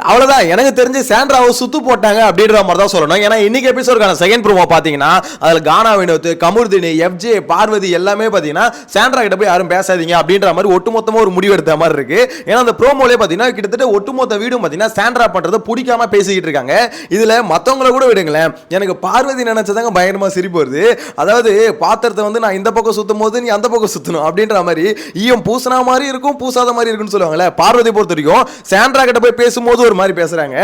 அவ்வளவுதான் எனக்கு தெரிஞ்சு சாண்ட்ராவை சுத்து போட்டாங்க அப்படின்ற மாதிரி தான் சொல்லணும். ஏன்னா இன்னைக்கு எபிசோடுக்கான செகண்ட் ப்ரோமோ பாத்தீங்கன்னா அதுல கானா வினோத், கமுர்தினி, எஃப்ஜே, பார்வதி எல்லாமே பாத்தீங்கன்னா சாண்ட்ரா கிட்ட போய் யாரும் பேசாதீங்க அப்படின்ற மாதிரி ஒட்டுமொத்தமா ஒரு முடிவு எடுத்த மாதிரி இருக்கு. ஏன்னா அந்த ப்ரோமோலே பாத்தீங்கன்னா கிட்டத்தட்ட ஒட்டுமொத்த வீடும் பாத்தீங்கன்னா சாண்ட்ரா பண்றதை பிடிக்காம பேசிக்கிட்டு இருக்காங்க. இதுல மத்தவங்களை கூட விடுங்களேன், எனக்கு பார்வதி நினைச்சதாங்க பயங்கரமா சிரிப்பு வருது. அதாவது பாத்திரத்தை வந்து நான் இந்த பக்கம் சுத்தும் போது நீ அந்த பக்கம் சுத்தணும் அப்படின்ற மாதிரி ஈயம் பூசினா மாதிரி இருக்கும் பூசாத மாதிரி இருக்குன்னு சொல்லுவாங்கல்ல. பார்வதி பொறுத்த வரைக்கும் சாண்ட்ரா கிட்ட போய் பேசும்போது ஒரு மாதிரி பேசுறாங்க,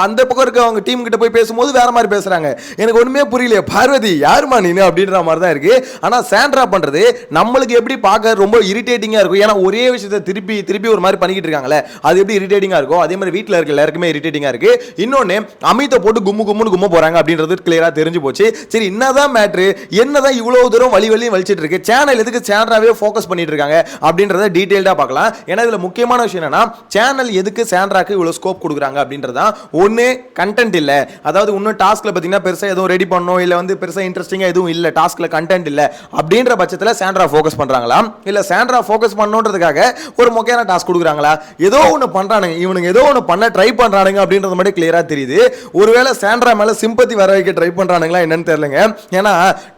அந்த பக்கம் இருக்க அவங்க டீம் கிட்ட போய் பேசும்போது வேற மாதிரி பேசுறாங்க. எனக்கு ஒண்ணுமே புரியல, பார்வதி யாருமா நீனு அப்படின்ற மாதிரி தான் இருக்கு. ஆனா சாண்ட்ரா பண்றது நம்மளுக்கு எப்படி பார்க்க ரொம்ப இரிட்டேட்டிங்கா இருக்கும். ஏன்னா ஒரே விஷயத்தை திருப்பி திருப்பி ஒரு மாதிரி பண்ணிக்கிட்டு இருக்காங்களே, அது எப்படி இரிட்டேட்டிங்கா இருக்கும், அதே மாதிரி வீட்டில் இருக்க எல்லாருக்குமே இரிட்டேட்டிங்கா இருக்கு. இன்னொன்னு அமித்தை போட்டு கும்முன்னு கும்ம போறாங்க அப்படின்றது கிளியரா தெரிஞ்சு போச்சு. சரி என்னதான் மேட்ரு, என்னதான் இவ்வளவு தூரம் வழி வலிச்சிட்டு இருக்கு, சேனல் எதுக்கு சாண்ட்ராவே ஃபோக்கஸ் பண்ணிட்டு இருக்காங்க அப்படின்றத டீடைல்டா பார்க்கலாம். ஏன்னா இதுல முக்கியமான விஷயம் என்னன்னா சேனல் எதுக்கு சாண்ட்ராக்கு இவ்வளவு ஸ்கோப் கொடுக்குறாங்க அப்படின்றதா. ஒன்னு கண்டென்ட் இல்ல, அதாவது இன்னும் டாஸ்க்ல பாத்தீங்கன்னா பெருசா எதுவும் ரெடி பண்ணணும் இல்ல வந்து பெருசா இன்ட்ரெஸ்டிங்கா எதுவும் இல்ல, டாஸ்க்ல கண்டென்ட் இல்ல அப்படின்ற பட்சத்துல சாண்ட்ரா ஃபோக்கஸ் பண்றாங்களா, இல்ல சாண்ட்ரா ஃபோக்கஸ் பண்ணணும்ன்றதுக்காக ஒரு முக்கியமான டாஸ்க் கொடுக்குறாங்களா, ஏதோ ஒன்னு பண்றானுங்க இவனுங்க, ஏதோ ஒன்னு பண்ண ட்ரை பண்றானுங்க அப்படின்றது மட்டும் கிளியரா தெரியுது. ஒருவேளை சாண்ட்ரா மேல சிம்பத்தி வர வைக்க ட்ரை பண்றானுங்களா என்னன்னு தெரியலங்க. ஏன்னா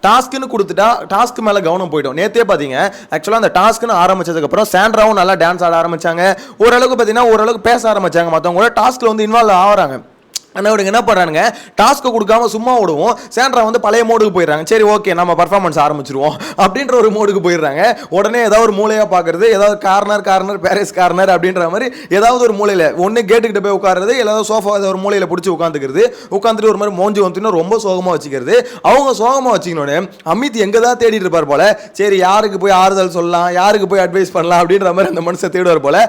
டாஸ்க்னு கொடுத்துட்டா டாஸ்க் மேல கவனம் போய்டும். நேத்தே பாத்தீங்க ஆக்சுவலா அந்த டாஸ்க்னு ஆரம்பிச்சதுக்கு அப்புறம் சாண்ட்ராவும் நல்லா டான்ஸ் ஆட ஆரம்பிச்சாங்க, ஓரளவுக்கு பாத்தீங்கன்னா ஓரளவுக்கு பேச ஆரம்பிச்சாங்க, மத்தவங்க டாஸ்க்ல வந்து இன்வால்வ் ஆகுறாங்க. ஆனால் இவங்க என்ன பண்ணுறானுங்க, டாஸ்க்கு கொடுக்காம சும்மா விடுவோம், சாண்ட்ரா வந்து பழைய மோடுக்கு போயிடுறாங்க. சரி ஓகே நம்ம பர்ஃபார்மன்ஸ் ஆரம்பிச்சிருவோம் அப்படின்ற ஒரு மோடுக்கு போயிடுறாங்க. உடனே ஏதாவது ஒரு மூலையாக பார்க்குறது, ஏதாவது கார்னர் பேரிஸ் கார்னர் அப்படின்ற மாதிரி ஏதாவது ஒரு மூலையில் ஒன்று கேட்டுக்கிட்ட போய் உட்காருறது, ஏதாவது சோஃபா ஒரு மூலையில் பிடிச்சி உட்காந்துட்டு ஒரு மாதிரி மோஞ்சி வந்து ரொம்ப சோகமாக வச்சுக்கிறது. அவங்க சோகமாக வச்சுக்கணுன்னு அமித் எங்கே தான் தேடிட்டு இருப்பார் போல. சரி யாருக்கு போய் ஆறுதல் சொல்லலாம், யாருக்கு போய் அட்வைஸ் பண்ணலாம் அப்படின்ற மாதிரி அந்த மனுஷன் தேடுவார் போல.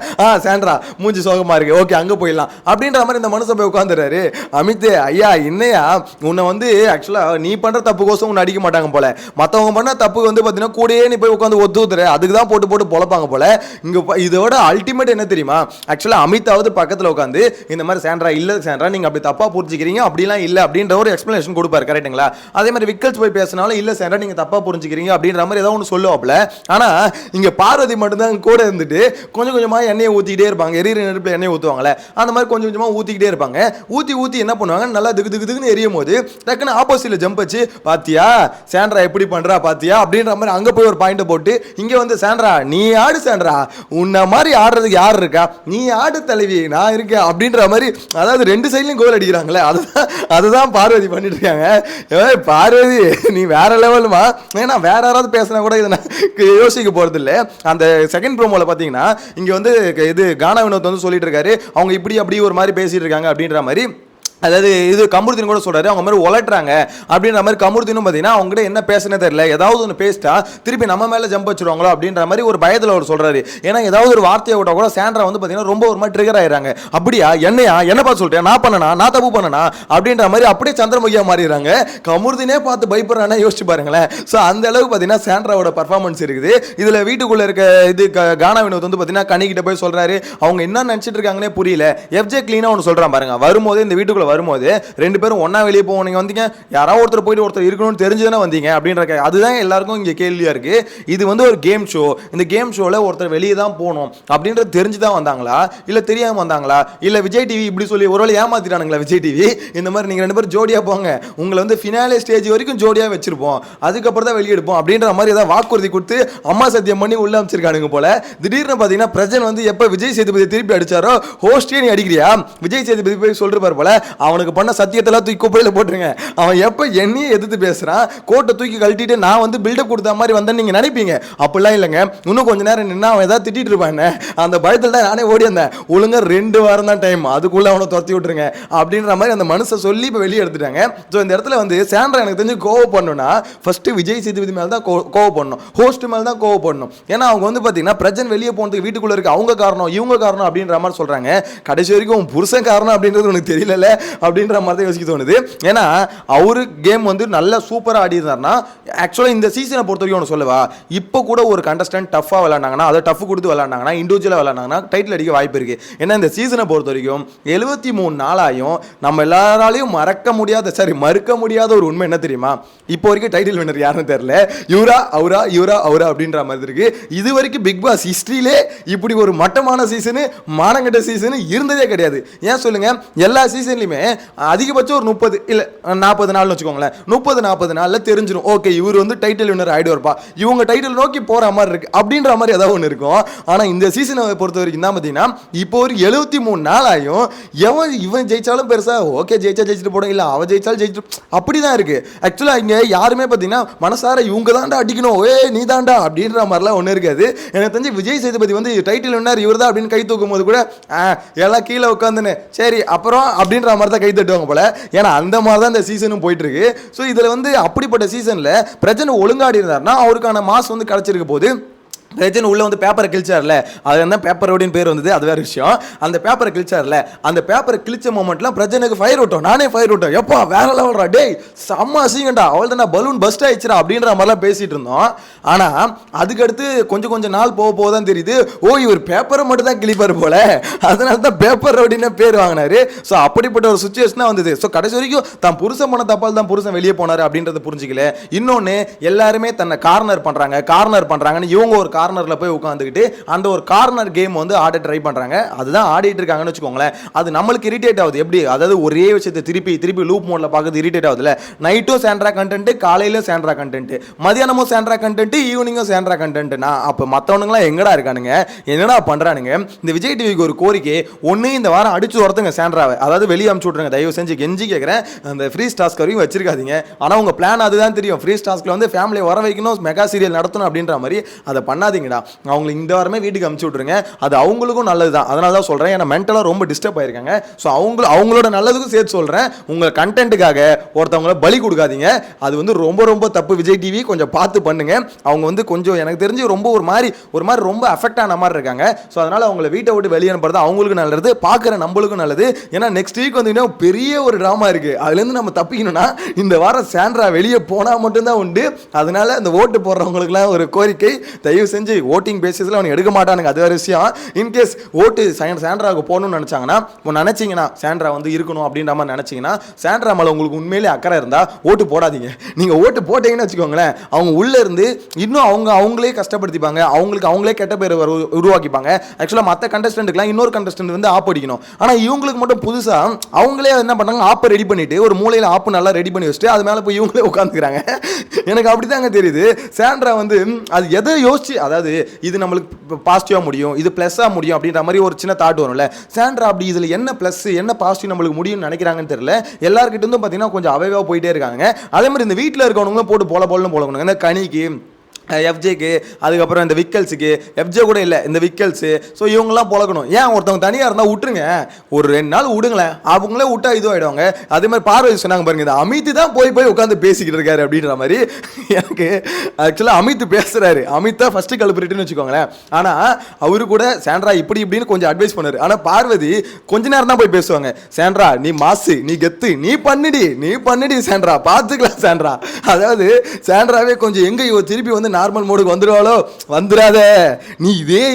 சாண்ட்ரா மூஞ்சி சோகமாக இருக்கு, ஓகே அங்கே போயிடலாம் அப்படின்ற மாதிரி இந்த மனுஷன் போய் உட்காந்துறாரு. அமித் ஐயா என்னையா உன்னை வந்து ஆக்சுவலா நீ பண்ற தப்பு கோசம் உன்னை அடிக்க மாட்டாங்க போல, மற்றவங்க பண்ண தப்பு வந்து பார்த்தீங்கன்னா கூடயே நீ போய் உட்காந்து ஒத்துற, அதுக்கு தான் போட்டு பொழப்பாங்க போல. இங்க இதோட அல்டிமேட் என்ன தெரியுமா, ஆக்சுவலா அமித்தாவது பக்கத்தில் உட்காந்து இந்த மாதிரி சாண்ட்ரா இல்ல சாண்ட்ரா நீங்க அப்படி தப்பா புரிஞ்சுக்கிறீங்க, அப்படிலாம் இல்லை அப்படின்ற ஒரு எக்ஸ்பிளனேஷன் கொடுப்பாரு. கரெக்டுங்களா? அதே மாதிரி விக்கல்ஸ் போய் பேசினாலும் இல்ல சாண்ட்ரா நீங்க தப்பா புரிஞ்சுக்கிறீங்க அப்படின்ற மாதிரி ஏதாவது ஒன்று சொல்லுவாப்ல. ஆனா இங்க பார்வதி மட்டும்தான் கூட இருந்துட்டு கொஞ்சம் கொஞ்சமா எண்ணெயை ஊத்திக்கிட்டே இருப்பாங்க, எரியிற நெருப்புல எண்ணெய் ஊற்றுவாங்களே அந்த மாதிரி கொஞ்சம் கொஞ்சமா ஊத்திக்கிட்டே இருப்பாங்க. ஊத்தி என்ன பண்ணுவாங்க, நல்லா திக்கு எரியும் போது டக்குன்னு ஆப்போசிட்ல ஜம்ப் வச்சு பாத்தியா சாண்ட்ரா எப்படி பண்றா பாத்தியா அப்படின்ற மாதிரி அங்க போய் ஒரு பாயிண்ட் போட்டு இங்க வந்து சாண்ட்ரா நீ ஆடு, சாண்ட்ரா உன்ன மாதிரி ஆடுறதுக்கு யார் இருக்கா, நீ ஆடு தலைவி நான் இருக்கேன் அப்படின்ற மாதிரி, அதாவது ரெண்டு சைட்லயும் கோல் அடிக்கிறாங்களே, அதுதான் பார்வதி பண்ணிட்டு இருக்காங்க. பார்வதி நீ வேற லெவலுமா, ஏன்னா வேற யாராவது பேசினா கூட இதை யோசிக்க போறது இல்லை. அந்த செகண்ட் ப்ரோமோல பாத்தீங்கன்னா இங்க வந்து இது கானா வினோத் வந்து சொல்லிட்டு இருக்காரு, அவங்க இப்படி அப்படி ஒரு மாதிரி பேசிட்டு இருக்காங்க அப்படின்ற மாதிரி. அதாவது இது கமுர்தின் கூட சொல்றாரு, அவங்க மாதிரி உலட்டுறாங்க அப்படின்ற மாதிரி. கமுர்தினும் பார்த்தீங்கன்னா அவங்க கிட்ட என்ன பேசுனே தெரியல, ஏதாவது ஒன்று பேசிட்டா திருப்பி நம்ம மேலே ஜம்ப் வச்சிருவாங்களோ அப்படின்ற மாதிரி ஒரு பயத்தில் அவர் சொல்றாரு. ஏன்னா ஏதாவது ஒரு வார்த்தையை விட்டா கூட சாண்ட்ரா வந்து பார்த்தீங்கன்னா ரொம்ப ஒரு மாதிரி ட்ரிகர் ஆயிடுறாங்க. அப்படியா என்ன பார்த்து சொல்லிட்டேன், நான் பண்ணனா, நான் தப்பு பண்ணனா அப்படின்ற மாதிரி அப்படியே சந்திரமுகியா மாறிடுறாங்க. கமுர்தினே பார்த்து பயப்படுறானா யோசிச்சு பாருங்களேன். ஸோ அந்த அளவுக்கு பார்த்தீங்கன்னா சாண்ட்ராவோட பர்ஃபார்மன்ஸ் இருக்குது. இதில் வீட்டுக்குள்ள இருக்க இது கானா வினோத் வந்து பார்த்தீங்கன்னா கனிக்கிட்ட போய் சொல்றாரு, அவங்க என்ன நினைச்சிட்டு இருக்காங்கன்னே புரியல. எஃப்ஜே கிளீனா ஒன்று சொல்றான் பாருங்க, வரும்போது இந்த வீட்டுக்குள்ள வரும்போது ரெண்டு பேரும் ஒண்ணா வெளியே போவீங்க, வந்தீங்க யாராவது ஒருத்தர் போயிட்டு ஒருத்தர் இருக்கணும்னு தெரிஞ்சுதானே வந்தீங்க அப்படின்ற அதுதான் எல்லாருக்கும் இங்க கேள்வியா இருக்கு. இது வந்து ஒரு கேம் ஷோ, இந்த கேம் ஷோல ஒருத்தர் வெளியே தான் போகணும் அப்படின்றது தெரிஞ்சுதான் வந்தாங்களா, இல்ல தெரியாம வந்தாங்களா, இல்ல விஜய் டிவி இப்படி சொல்லி ஒருவேளை ஏமாத்திட்டானுங்களா விஜய் டிவி, இந்த மாதிரி நீங்க ரெண்டு பேரும் ஜோடியா போங்க, உங்களை வந்து ஃபினாலே ஸ்டேஜ் வரைக்கும் ஜோடியா வச்சிருப்போம், அதுக்கப்புறம் தான் வெளியே எடுப்போம் அப்படின்ற மாதிரி ஏதாவது வாக்குறுதி கொடுத்து அம்மா சத்தியம் பண்ணி உள்ள அமைச்சிருக்கானுங்க போல. திடீர்னு பாத்தீங்கன்னா பிரஜன் வந்து எப்ப விஜய் சேதுபதி திருப்பி அடிச்சாரோ ஹோஸ்டே நீ அடிக்கிறியா, விஜய் சேதுபதி போய் சொல்றாரு போல, அவனுக்கு பண்ண சத்தியத்தெல்லாம் தூக்கி குப்பையில போட்டுருங்க, அவன் எப்ப என்னையே எதிர்த்து பேசுறான், கோட்டை தூக்கி கழட்டிட்டு நான் வந்து பில்டப் கொடுத்த மாதிரி வந்தேன்னு நீங்க நினைப்பீங்க. அப்படிலாம் இல்லைங்க, இன்னும் கொஞ்ச நேரம் நின்னா அவன் ஏதாவது திட்டிட்டு இருப்பான், அந்த பயத்தில் தான் நானே ஓடி வந்தேன், ஒழுங்கா 2 வாரம் தான் டைம், அதுக்குள்ள அவனை துரத்தி விட்டுருங்க அப்படின்ற மாதிரி அந்த மனுஷன் சொல்லி இப்போ வெளியே எடுத்துட்டாங்க. ஸோ இந்த இடத்துல வந்து சாண்ட்ரா எனக்கு தெரிஞ்சு கோவம் பண்ணணும்னா ஃபர்ஸ்ட் விஜய் சேதுபதி மேலே தான் கோவம் பண்ணணும், ஹோஸ்ட் மேலே தான் கோவம் பண்ணணும். ஏன்னா அவங்க வந்து பார்த்தீங்கன்னா பிரஜன் வெளியே போனதுக்கு வீட்டுக்குள்ள இருக்க அவங்க காரணம் இவங்க காரணம் அப்படின்ற மாதிரி சொல்றாங்க. கடைசி வரைக்கும் புருஷன் காரணம் அப்படின்றது உனக்கு தெரியல, அப்படின்ற மாதிரி தான் யோசிக்க தோணுது. ஏன்னா அவரு கேம் வந்து நல்லா சூப்பராக ஆடி இருந்தாருன்னா ஆக்சுவலாக இந்த சீசனை பொறுத்த வரைக்கும் ஒன்று சொல்லவா, இப்போ கூட ஒரு கண்டஸ்டன்ட் டஃபாக விளையாண்டாங்கன்னா, அதை டஃப் கொடுத்து விளையாண்டாங்கன்னா, இண்டிவிஜுவலாக விளையாண்டாங்கன்னா டைட்டில் அடிக்க வாய்ப்பு இருக்குது. ஏன்னா இந்த சீசனை பொறுத்த வரைக்கும் 73 நாளாயும் நம்ம எல்லாராலையும் மறுக்க முடியாத ஒரு உண்மை என்ன தெரியுமா, இப்போ வரைக்கும் டைட்டில் வின்னர் யாருன்னு தெரியல. இவரா அவரா அப்படின்ற மாதிரி இருக்கு. இது வரைக்கும் பிக் பாஸ் ஹிஸ்டரியிலே இப்படி ஒரு மட்டமான சீசனு, மானங்கட்ட சீசனு இருந்ததே கிடையாது. ஏன் சொல்லுங்க, எல்லா சீசன்லையுமே அதிகபட்சம் ஒரு 30 இல்லை 40 நாள்னு வச்சுக்கோங்களேன். 30-40 நாளில் தெரிஞ்சிடும், ஓகே இவர் வந்து டைட்டில் வின்னர் ஆயிடுவார்ப்பா, இவங்க டைட்டில் நோக்கி போற மாதிரி இருக்கு அப்படின்ற மாதிரி ஏதாவது ஒன்று இருக்கும். ஆனால் இந்த சீசனை பொறுத்த வரைக்கும் தான் பார்த்தீங்கன்னா இப்போ ஒரு 73 நாளாயும் இவன் ஜெயிச்சாலும் பெருசா ஓகே ஜெயிச்சுட்டு போடும், இல்லை அவன் ஜெயிச்சாலும் ஜெயிச்சுட்டு அப்படிதான் இருக்கு. ஆக்சுவலாக இங்கே யாருமே பார்த்தீங்கன்னா மனசார இவங்க தாண்டா அடிக்கணும், நீ தாண்டா அப்படின்ற மாதிரிலாம் ஒன்றும் இருக்காது. எனக்கு தெரிஞ்சு விஜய் சேதுபதி வந்து டைட்டில் வின்னர் இவர் தான் அப்படின்னு கை தூக்கும் போது கூட எல்லாம் கீழே உட்காந்துன்னு சரி அப்புறம் அப்படின்ற மாதிரி தான் கை தட்டுவாங்க போல. ஏன்னா அந்த மாதிரி தான் இந்த சீசனும் போயிட்டு இருக்கு. ஸோ இதில் வந்து அப்படிப்பட்ட சீசனில் பிரச்சனை ஒழுங்காடி இருந்தாருன்னா அவருக்கான மாஸ் வந்து கிடைச்சிருக்க போது. பிரச்சனை உள்ள வந்து பேப்பரை கிழிச்சார்ல, அது என்ன பேப்பர் ரோடின்னு பேர் வந்தது, அது வேற விஷயம். அந்த பேப்பரை கிழிச்சார்ல, அந்த பேப்பரை கிழிச்ச மொமெண்ட்லாம் பிரச்சனைக்கு ஃபயர் விட்டோம், நானே ஃபயர் விட்டோம். எப்பா வேற லெவல்ரா, டேய் செம்ம அசிங்கண்டா, அவள் தான் பலூன் பஸ்ட் ஆயிடுச்சுடா அப்படின்ற மாதிரிலாம் பேசிட்டு இருந்தோம். ஆனால் அதுக்கடுத்து கொஞ்சம் நாள் போக தான் தெரியுது, இவர் பேப்பரை மட்டும் தான் கிழிப்பார் போல, அதனால தான் பேப்பர் ரோடின்னு பேர் வாங்கினாரு. ஸோ அப்படிப்பட்ட ஒரு சுச்சுவேஷனாக வந்தது. ஸோ கடைசி வரைக்கும் தான் புருஷன் பண்ண தப்பால் தான் புருஷன் வெளியே போனார் அப்படின்றத புரிஞ்சிக்கல. இன்னொன்று எல்லாருமே தன்னை கார்னர் பண்ணுறாங்கன்னு இவங்க ஒரு கார்னர்ல போய் உட்காந்துக்கிட்டு அந்த ஒரு கார்னர் கேம் வந்து ஆட ட்ரை பண்றாங்க. அதுதான் ஆடிட்டு இருக்காங்கன்னு வச்சுக்கோங்களேன். அது நம்மளுக்கு இரிட்டேட் ஆகுது. எப்படி, அதாவது ஒரே விஷயத்தை திருப்பி லூப் மோட்ல பார்க்குறது இரிட்டேட் ஆகுதுல. நைட்டும் சாண்ட்ரா கண்டென்ட், காலையில சாண்ட்ரா கண்டென்ட், மதியானமும் சாண்ட்ரா கண்டென்ட், ஈவினிங்கும் சாண்ட்ரா கண்டென்ட்னா அப்போ மற்றவனுங்களாம் எங்கடா இருக்கானுங்க, என்னடா பண்றானுங்க? இந்த விஜய் டிவிக்கு ஒரு கோரிக்கை, ஒன்று இந்த வாரம் அடிச்சு ஒருத்தங்க சாண்ட்ராவை, அதாவது வெளியே அமுச்சு விட்ருங்க தயவு செஞ்சு, கெஞ்சி கேட்குறேன். அந்த ஃப்ரீ டாஸ்க் வரையும் வச்சிருக்காதீங்க. ஆனால் உங்க பிளான் அதுதான் தெரியும், ஃப்ரீ டாஸ்க்ல வந்து ஃபேமிலியை வர வைக்கணும், மெகா சீரியல் நடத்தணும் அப்படின்ற மாதிரி. அதை பண்ணாதீங்கடா. அவங்களுக்கு இந்த வாரமே வீட்டுக்கு அமுச்சு விட்ருங்க, அது அவங்களுக்கும் நல்லது தான். அதனால தான் சொல்கிறேன், ஏன்னா மென்டலாக ரொம்ப டிஸ்டர்ப் ஆயிருக்காங்க. ஸோ அவங்களோட நல்லதுக்கும் சேர்த்து சொல்கிறேன், உங்கள் கண்டென்ட்டுக்காக ஒருத்தவங்களை பலி கொடுக்காதீங்க. அது வந்து ரொம்ப தப்பு. விஜய் டிவி கொஞ்சம் பார்த்து பண்ணுங்க. அவங்க வந்து கொஞ்சம் எனக்கு தெரிஞ்சு ரொம்ப ஒரு மாதிரி ரொம்ப அஃபெக்ட் ஆன மாதிரி இருக்காங்க. ஸோ அதனால் அவங்கள வீட்டை விட்டு வெளியே அனுப்புறது அவங்களுக்கு நல்லது, பார்க்குற நம்மளுக்கும் நல்லது. ஏன்னா நெக்ஸ்ட் வீக் வந்து பெரிய ஒரு ட்ராமா இருக்குது. அதுலேருந்து நம்ம தப்பிக்கணும்னா இந்த வாரம் சாண்ட்ரா வெளியே போனால் மட்டும்தான் உண்டு. அதனால அந்த ஓட்டு போடுறவங்களுக்குலாம் ஒரு கோரிக்கை, தயவு செஞ்சு ஓட்டிங் பேசிஸில் அவனுக்கு எடுக்க மாட்டானுங்க, அது வேறு விஷயம். இன்கேஸ் ஓட்டு சாண்ட்ராவுக்கு போகணும்னு நினச்சிங்கன்னா சாண்ட்ரா வந்து இருக்கணும் அப்படின்ற மாதிரி நினச்சிங்கன்னா, சாண்ட்ரா மேலே உங்களுக்கு உண்மையிலே அக்கறை இருந்தால் ஓட்டு போடாதீங்க. நீங்கள் ஓட்டு போட்டீங்கன்னு வச்சுக்கோங்களேன், அவங்க உள்ளே இருந்து இன்னும் அவங்களே கஷ்டப்படுத்திப்பாங்க, அவங்களே கெட்ட பேர் உருவாக்கிப்பாங்க. ஆக்சுவலாக மற்ற கண்டஸ்டன்ட்டுக்குலாம் இன்னொரு கண்டஸ்டன்ட் வந்து ஆப் அடிக்கணும். ஆனால் இவங்களுக்கு மட்டும் புதுசாக அவங்களே என்ன பண்ணாங்க, ஆப்பை ரெடி பண்ணிட்டு ஒரு மூலையில் ஆப்பு நல்லா ரெடி பண்ணி வச்சுட்டு அது மேலே போய் இவங்களே உட்காந்துக்கிறாங்க. எனக்கு அப்படி தாங்க தெரியுது. சாண்ட்ரா வந்து அது எதை யோசிச்சு, அதாவது இது நம்மளுக்கு பாசிட்டிவாக முடியும், இது ப்ளஸ்ஸாக முடியும் அப்படின்ற மாதிரி ஒரு சின்ன தாட் வரும்ல. சாண்ட்ரா அப்படி இதில் என்ன ப்ளஸ் என்ன பாசிட்டிவ் நம்மளுக்கு முடியும்னு நினைக்கிறாங்கன்னு தெரியல. எல்லாருக்கிட்ட இருந்தும் பார்த்தீங்கன்னா கொஞ்சம் அவைவாக போயிட்டே இருக்காங்க. அதே மாதிரி இந்த வீட்டில் இருக்கவங்களும் போட்டு போலணும். இந்த கனிக்கு, எஃப்ஜேக்கு, அதுக்கப்புறம் இந்த விக்கல்ஸுக்கு, எஃப்ஜே கூட இல்லை இந்த விக்கல்ஸு, ஸோ இவங்கெல்லாம் பொழக்கணும். ஏன் ஒருத்தவங்க தனியாக இருந்தால் விட்டுருங்க, ஒரு 2 நாள் விடுங்களேன், அவங்களே விட்டா இதுவாகிடுவாங்க. அதே மாதிரி பார்வதி சொன்னாங்க பாருங்க, இந்த அமித் தான் போய் உட்காந்து பேசிக்கிட்டு இருக்காரு அப்படின்ற மாதிரி. எனக்கு ஆக்சுவலாக அமித் பேசுகிறாரு, அமித் தான் ஃபஸ்ட்டு கல்பிரிட்டுன்னு வச்சுக்கோங்களேன். ஆனால் அவரு கூட சாண்ட்ரா இப்படின்னு கொஞ்சம் அட்வைஸ் பண்ணாரு. ஆனால் பார்வதி கொஞ்ச நேரம் தான் போய் பேசுவாங்க. சாண்ட்ரா நீ மாசு, நீ கெத்து, நீ பண்ணிடி சாண்ட்ரா, பார்த்துக்கலாம் சாண்ட்ரா. அதாவது சாண்ட்ராவே கொஞ்சம் எங்கே திருப்பி வந்து நார்மல் மோடுக்கு வந்துடுவாளோ, வந்துடாத, நீ இதே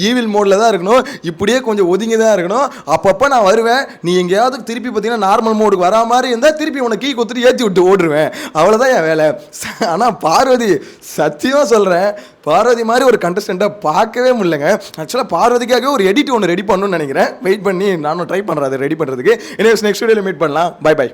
ஈவில் மோடில் தான் இருக்கணும், இப்படியே கொஞ்சம் ஒதுங்கி தான் இருக்கணும். அப்பப்போ நான் வருவேன், நீ எங்கேயாவது திருப்பி பார்த்தீங்கன்னா நார்மல் மோடுக்கு வரா மாதிரி இருந்தால் திருப்பி உனக்கு கீ கொடுத்துட்டு ஏற்றி விட்டு ஓடுருவேன், அவ்வளோதான் என் வேலை. ஆனால் பார்வதி சத்தியமாக சொல்கிறேன், பார்வதி மாதிரி ஒரு கண்டஸ்டண்ட்டாக பார்க்கவே முடியலங்க. ஆக்சுவலாக பார்வதிக்காகவே ஒரு எடிட் ஒன்று ரெடி பண்ணணும்னு நினைக்கிறேன். வெயிட் பண்ணி நானும் ட்ரை பண்ணுறேன் அதை ரெடி பண்ணுறதுக்கு. நெக்ஸ்ட் வீடியோவில் மீட் பண்ணலாம். பை.